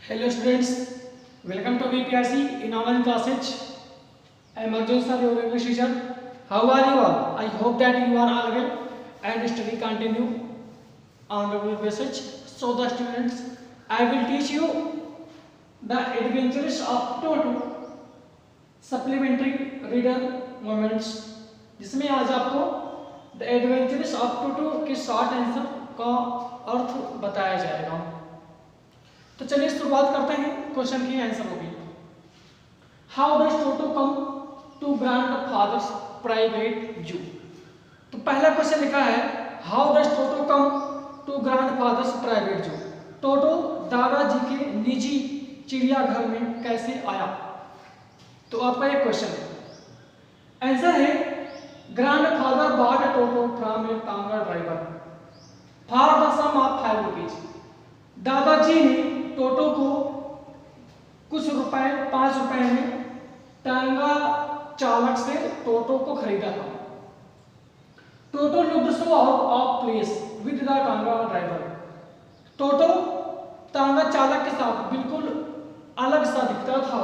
Hello students, welcome to VPRC in online classes. I am Arjun sir, your English teacher. How are you all? I hope that you are all well and study continue on regular basis. So the students, I will teach you the adventures of Toto supplementary reader moments. जिसमें आज आपको the adventures of Toto के short answer का अर्थ बताया जाएगा। तो चलिए शुरुआत करते हैं क्वेश्चन की आंसर होगी how does Toto come to grandfather's private zoo. तो पहला क्वेश्चन लिखा है how does Toto come to grandfather's private zoo. Toto दादाजी के निजी चिड़ियाघर में कैसे आया। तो आपका एक क्वेश्चन है। आंसर है grandfather bought Toto from a tonga driver for the sum of 5 rupees. दादाजी ने टोटो को कुछ रुपए 5 रुपए में टांगा चालक से टोटो को खरीदा था। Toto looked so out of place with the tanga driver. Toto tanga चालक के साथ बिल्कुल अलग सा दिखता था,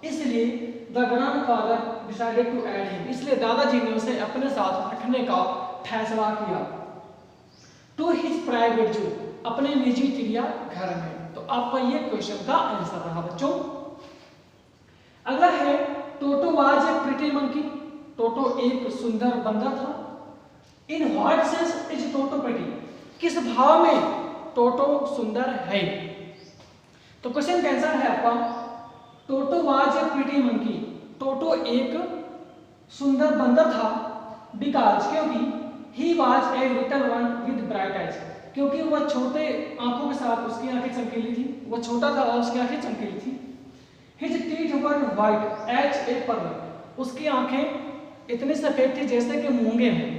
इसलिए the grandfather decided to add him. इसलिए दादाजी ने उसे अपने साथ रखने का फैसला किया। टू हिज प्राइवेट जू, अपने निजी चिड़ियाघर में। तो आपका ये क्वेश्चन का आंसर रहा बच्चों। अगला है Toto was a pretty monkey. Toto एक सुंदर बंदर था। In what sense is Toto pretty, किस भाव में टोटो सुंदर है। तो क्वेश्चन का आंसर है आपका Toto was a pretty monkey. Toto एक सुंदर बंदर था बिकॉज क्योंकि he was a little one with bright eyes, क्योंकि वह छोटे आंखों के साथ उसकी आंखें चमकीली थी। वह छोटा था और उसकी आंखें चमकीली थी। His teeth were white as a pearl, उसकी आंखें इतनी सफेद थी जैसे कि मूंगे हैं।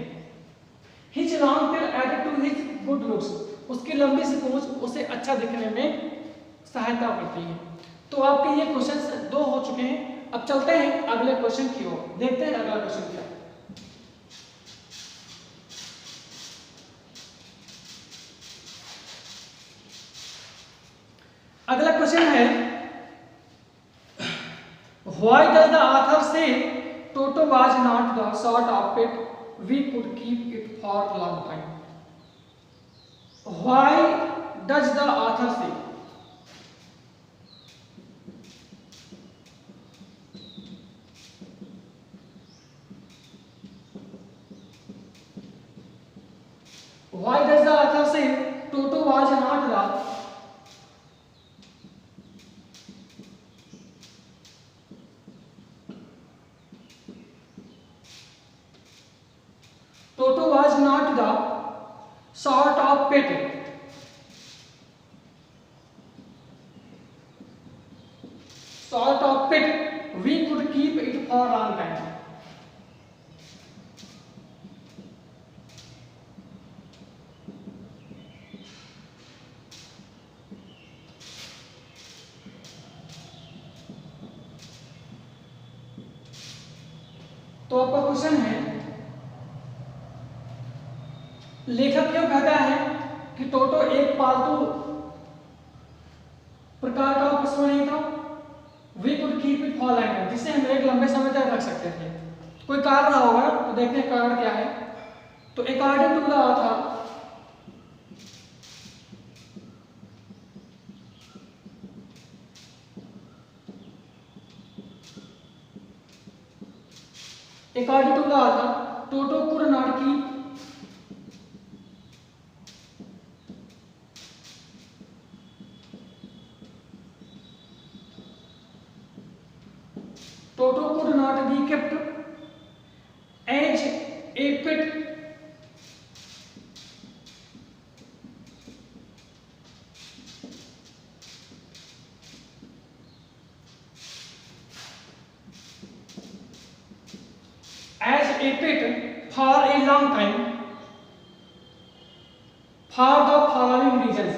His long tail added to his good looks, उसकी लंबी सी पूंछ उसे अच्छा दिखने में सहायता करती है। तो आपके ये क्वेश्चन 2 हो चुके हैं। अब चलते हैं अगले क्वेश्चन की ओर, देखते हैं अगला क्वेश्चन क्या है। अगला क्वेश्चन है why does the author say Toto was not the sort of pet we could keep it for long time. Why does the author say, why does the author say Toto was not the Toto was not the sort of pet we could keep it for a long time। तो आपका question है लेखक क्यों कहता है कि टोटो एक पालतू प्रकार का पशु नहीं था। We could keep it for long time, जिसे हम एक लंबे समय तक रख सकते थे। कोई कारण रहा होगा, तो देखते हैं कारण क्या है। तो according to the author According to the author, Toto could not keep Toto could not be kept as a pet for a long time for the following reasons।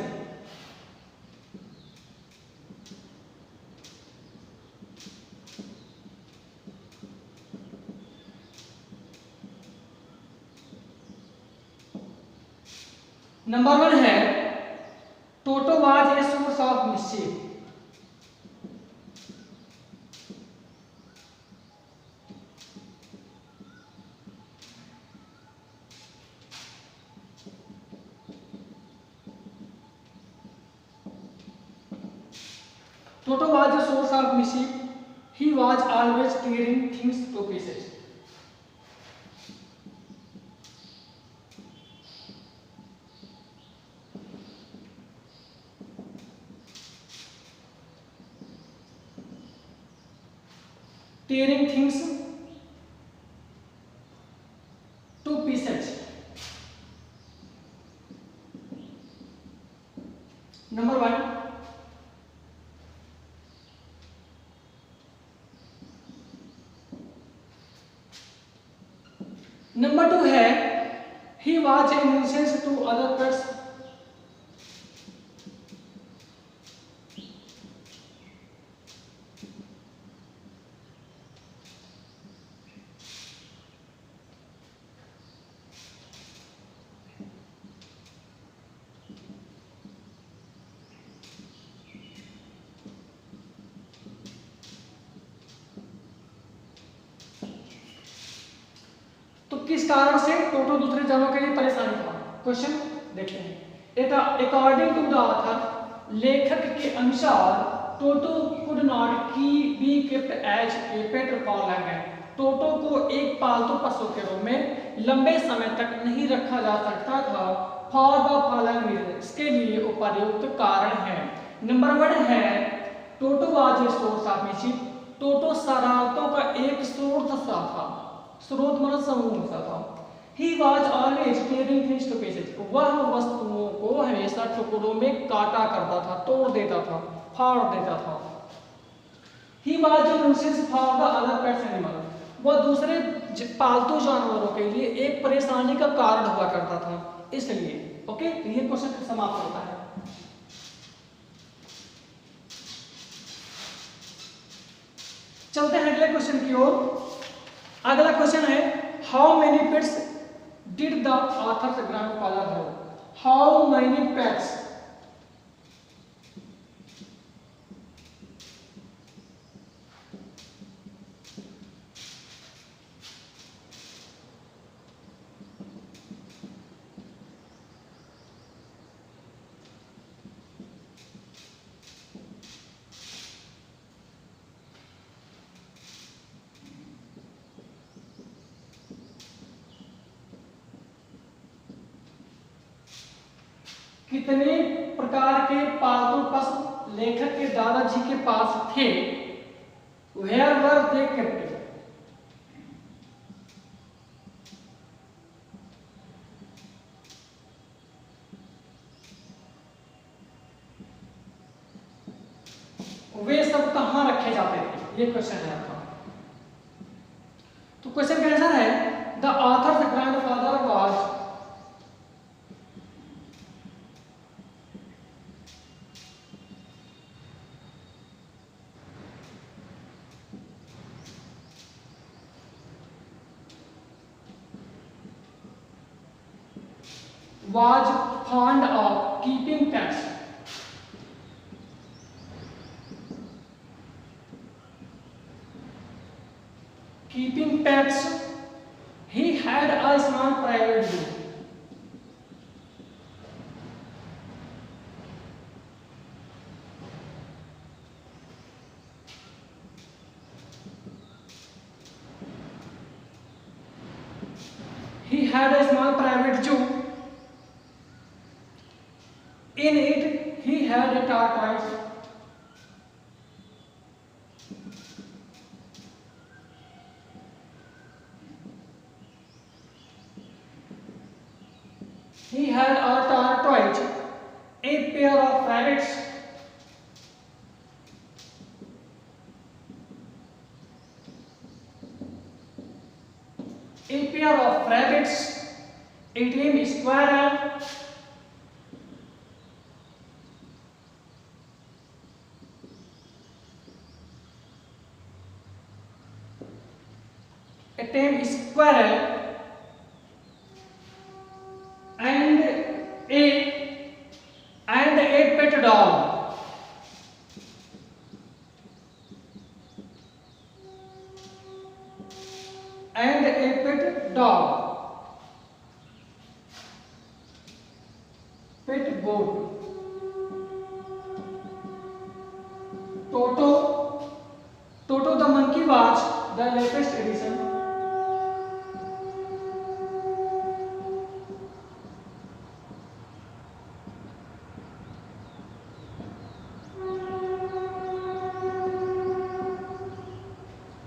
Number 1 है Toto was a source of mischief. Toto was a source of mischief. He was always tearing things to pieces. Tearing things to pieces. Number 1. Number 2 है he was a nuisance to other pets. तो किस कारण से टोटो दूसरे जानवरों के लिए परेशान था? क्वेश्चन देखते हैं। अकॉर्डिंग टू द ऑथर, लेखक के अनुसार Toto could not be kept as a pet for long time. Toto को एक पालतू पशु के रूप में लंबे समय तक नहीं रखा जा सकता था फॉर द फॉलोइंग रीजन। इसके लिए उपर्युक्त कारण है। नंबर 1 है Toto was a source of mischief. Toto शरारतों का एक स्रोत सा था। स्रोत मतलब समूह सा था। He was always tearing things to pieces. वह वस्तुओं को हमेशा टुकड़ों में काटा करता था, तोड़ देता था, फाड़ देता था। He was a nuisance for the other pets animal. वह दूसरे पालतू जानवरों के लिए एक परेशानी का कारण हुआ करता था, इसलिए ओके। ये क्वेश्चन समाप्त होता है। चलते हैं अगले क्वेश्चन की ओर। अगला क्वेश्चन है how many pets did the author's grandfather have? How many pets? कितने प्रकार के पालतू पशु लेखक के दादाजी के पास थे? Where were they kept? वे सब कहां रखे जाते थे? ये क्वेश्चन है आपका। तो क्वेश्चन का आंसर है the author's grandfather was was fond of keeping pets. Keeping pets, he had a small private zoo. He had a small private zoo. In it, he had a tortoise. He had a tortoise, a pair of rabbits, a tame squirrel, a tame squirrel, and a pet dog. And a pet dog, pet goat. Toto, Toto the Monkey was the latest edition.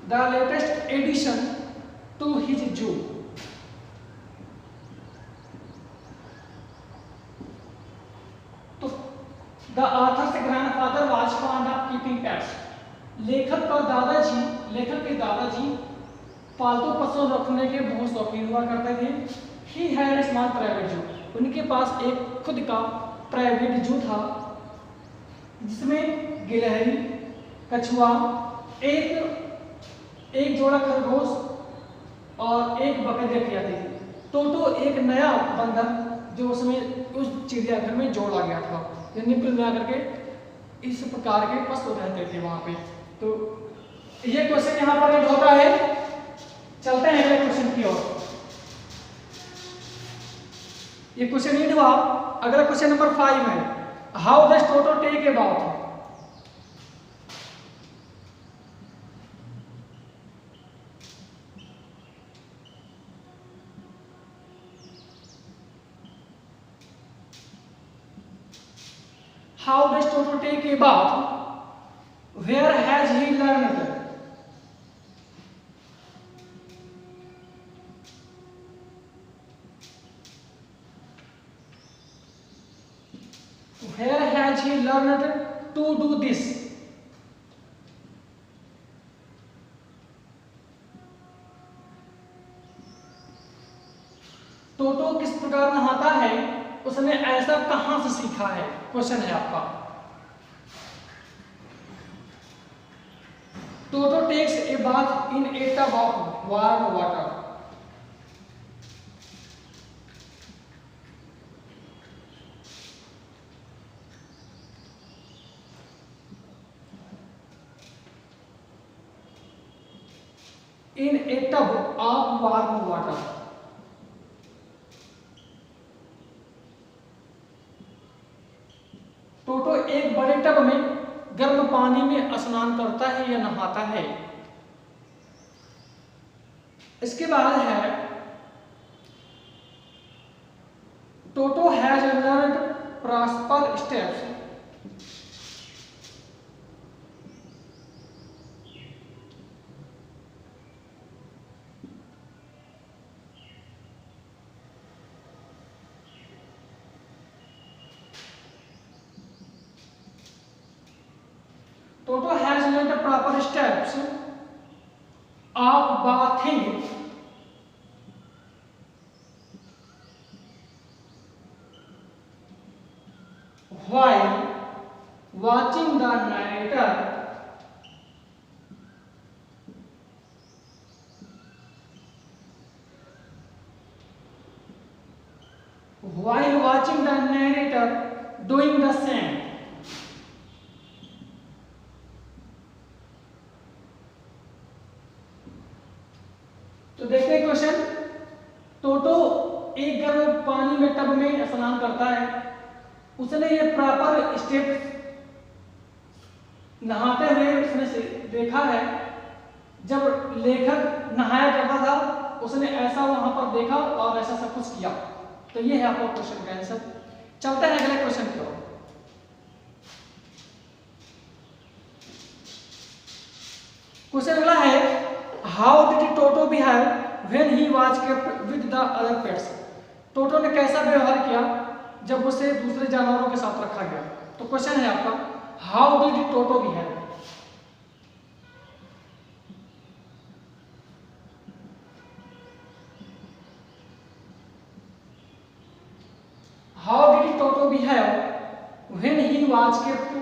The latest addition to his zoo. तो the author's grandfather was fond of keeping pets. लेखक के दादाजी पालतू पशु रखने के बहुत शौकीन हुआ करते थे। He had a small private zoo. उनके पास एक खुद का प्राइवेट जू था जिसमें गिलहरी, कछुआ, एक जोड़ा खरगोश और एक बकरी रखी जाती थी। टोटो एक नया बंदर जो उसमें उस चिड़ियाघर में जोड़ा गया था, यानी कुल मिलाकर के इस प्रकार के पशु रहते थे वहां पे। तो ये क्वेश्चन यहाँ पर रीड होता है। चलते हैं अगले क्वेश्चन की ओर। ये क्वेश्चन रीड हुआ। अगला क्वेश्चन नंबर 5 है, how does Toto take a bath? How does Toto take a bath? Where has he learned? Where has he learned to do this? टोटो किस प्रकार नहाता है, उसने ऐसा कहां से सीखा है? क्वेश्चन है आपका। Toto takes a bath in a tub of warm water. In a tub of warm water. Toto एक बड़े टब में गर्म पानी में स्नान करता है या नहाता है। इसके बाद है, Toto has learned proper steps. Toto has learned the proper steps of bathing while watching the narrator doing the same. तो देखते हैं क्वेश्चन। टोटो एक गर्म पानी में टब में स्नान करता है। उसने ये प्रॉपर स्टेप नहाते हुए उसने देखा है। जब लेखक नहाया करता था उसने ऐसा वहां पर देखा और ऐसा सब कुछ किया। तो ये है आपका क्वेश्चन का आंसर। चलते हैं अगले क्वेश्चन की ओर। क्वेश्चन अगला है, how did Toto behave when he was kept with the other pets. Toto ने कैसा व्यवहार किया जब उसे दूसरे जानवरों के साथ रखा गया। तो क्वेश्चन है आपका, how did Toto behave. How did Toto behave when he was kept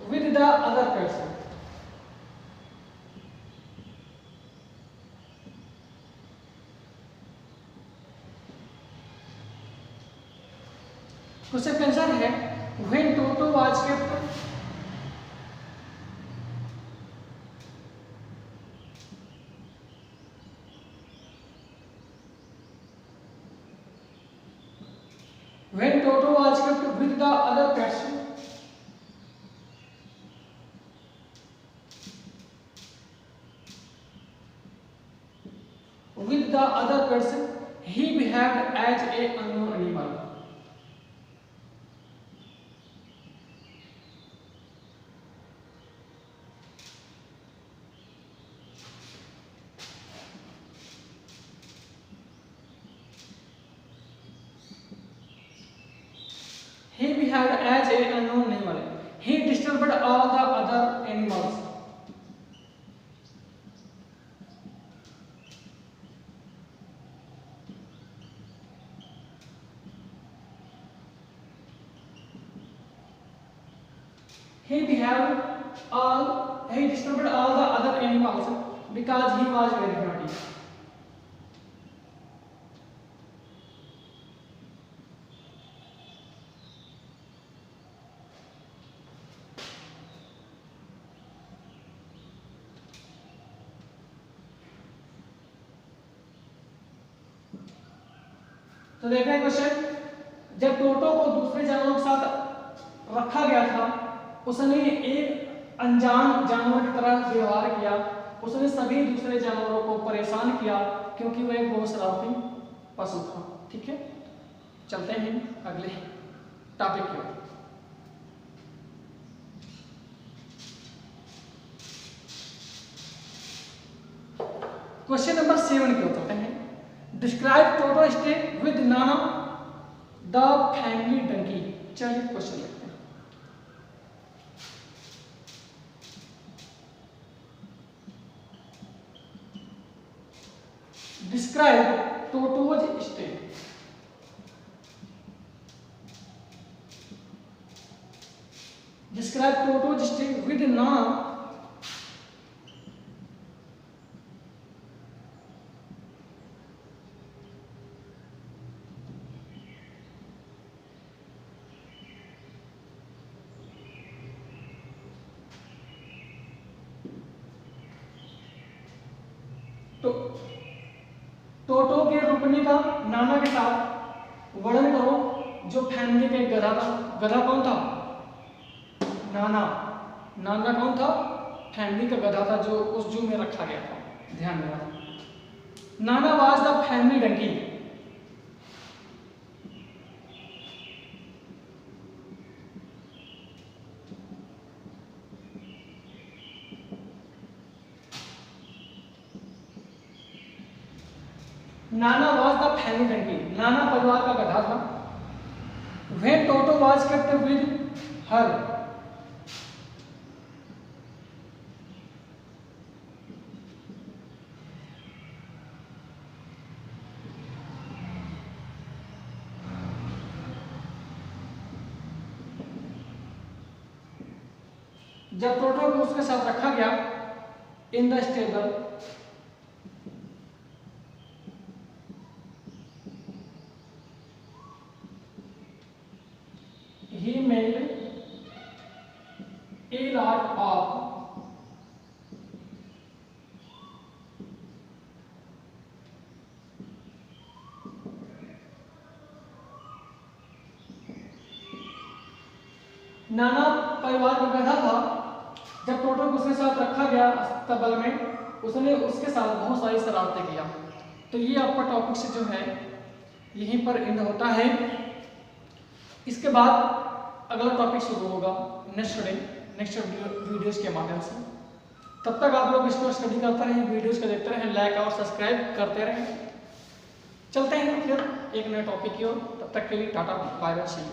with the other person? Question का आंसर है, when Toto was kept When Toto was kept with the other pets, he behaved as a unknown animal. He behaved as a unknown animal. He disturbed all the other animals. He disturbed all the other animals because he was very naughty. तो देख रहे हैं question, जब टोटो को दूसरे जानवरों के साथ रखा गया था, उसने एक अनजान जानवर की तरह व्यवहार किया। उसने सभी दूसरे जानवरों को परेशान किया क्योंकि वह एक बहुत शरारती पशु था। ठीक है, चलते हैं अगले टॉपिक की ओर। क्वेश्चन नंबर 7 की ओर चलते हैं। Describe toto stay with Nana the family Dunki. चलिए क्वेश्चन देखते हैं। Describe Toto's stay. Describe Toto's stay with Nana टोटो के रुकने का नाना के साथ वर्णन करो जो फैमिली का एक गधा था। गधा कौन था? नाना। नाना कौन था? फैमिली का गधा था जो उस जू में रखा गया था। ध्यान देना, नाना was the family Dunki. Nana was the family Dunki. नाना परिवार का गधा था। When Toto was kept with her, जब टोटो को उसके साथ रखा गया in the stable, he made a lot of नाना परिवार का गधा था। जब टोटो को उसके साथ रखा गया अस्तबल में, उसने उसके साथ बहुत सारी शरारतें किया। तो ये आपका टॉपिक से जो है यहीं पर एंड होता है। इसके बाद अगला टॉपिक शुरू होगा नेक्स्ट वीडियोस के माध्यम से। तब तक आप लोग इसको स्टडी करते रहें, वीडियोस को देखते रहें, लाइक और सब्सक्राइब करते रहें। चलते हैं फिर एक नए टॉपिक की ओर। तब तक के लिए tata, bye bye, see you.